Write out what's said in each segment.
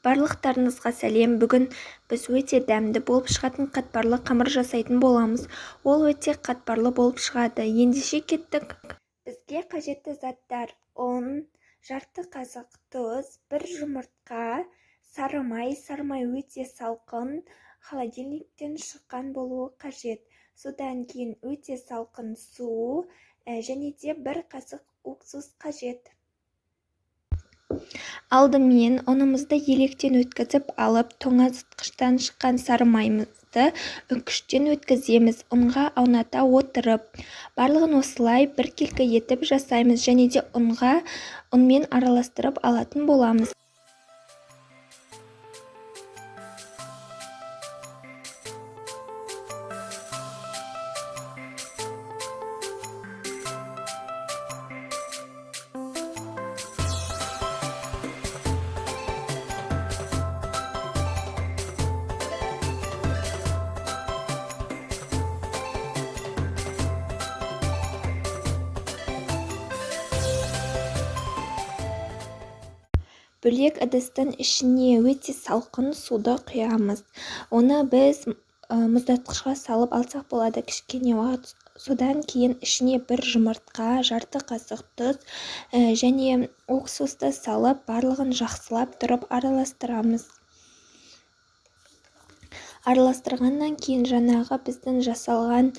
Барлықтарыңызға сәлем. Бүгін біз өте дәмді болып шығатын қатпарлы қамыр жасайтын боламыз. Ол өте қатпарлы болып шығады. Ендеше кеттік. Бізге қажетті заттар: ұн, жарты қасық тұз, бір жұмыртқа, сары май өте салқын, холодильниктен шыққан болуы қажет. Содан кейін өте салқын су және де бір қасық уксус қажет. Алдымен ұнымызды електен өткізіп алып, тоңазытқыштан шыққан сары майымызды үккіштен өткіземіз. Ұнға ауната отырып, барлығын осылай біркелкі етіп жасаймыз және де ұнмен араластырып алатын боламыз. Бөлек ыдыстың ішіне өте салқын суды құямыз. Оны біз мұздатқышқа салып алсақ болады кішкене уақыт. Содан кейін ішіне бір жұмыртқа, жарты қасық тұз және уксусты салып, барлығын жақсылап тұрып араластырамыз. Араластырғаннан кейін жаңағы біздің жасалған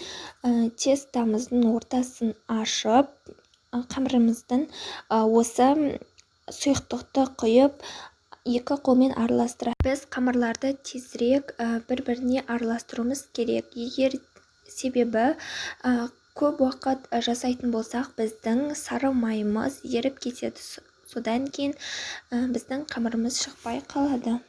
тестамыздың ортасын ашып, қамырымыздың осы сұйықтықты құйып, екі қолмен араластырып, біз қамырларды тезірек бір-біріне араластыруымыз керек. Себебі көп уақыт жасайтын болсақ, біздің сары майымыз еріп кетеді. Содан кейін біздің қамырымыз шықпай қалады.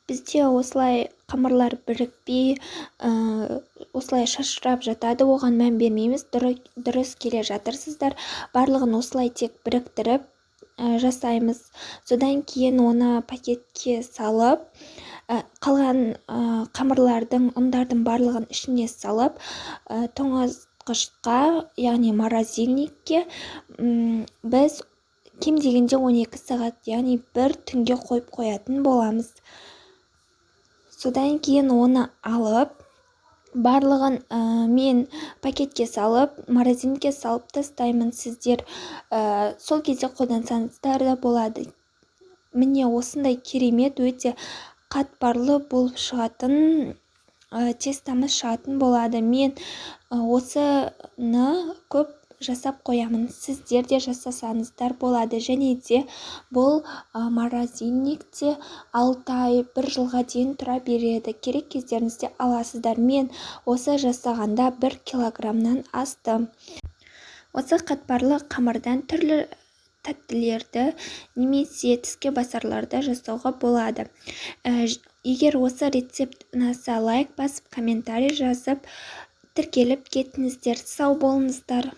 Бізде осылай қамырлар бірікпей, осылай шашырап жатады, оған мән бермейміз. Дұрыс келе жатырсыздар. Барлығын осылай тек біріктіріп жасаймыз. Содан кейін оны пакетке салып, қалған қамырлардың, ұндардың барлығын ішіне салып, тоңазытқышқа, яғни морозильникке біз кем дегенде 12 сағат, яғни бір түнге қойып қоятын боламыз. Содан кейін оны алып, барлығын мен пакетке салып, морозильникке салып тастаймын. Сіздер сол кезде қолдансаңыздар да болады. Міне осындай керемет, өте қатпарлы болып шығатын тестамыз шығатын болады. Мен осыны көп жасап қоямын. Сіздер де жасасаңыздар болады. Және де бұл морозильникте 6 ай, 1 жылға дейін тұра береді. Керек кездеріңізде аласыздар. Мен осы жасағанда 1 килограммнан астым. Осы қатпарлы қамырдан түрлі тәттілерді немесе тіске басарларды жасауға болады. Егер осы рецепт ұнаса, лайк басып, комментарий жазып, тіркеліп кетіңіздер. Сау болыңыздар.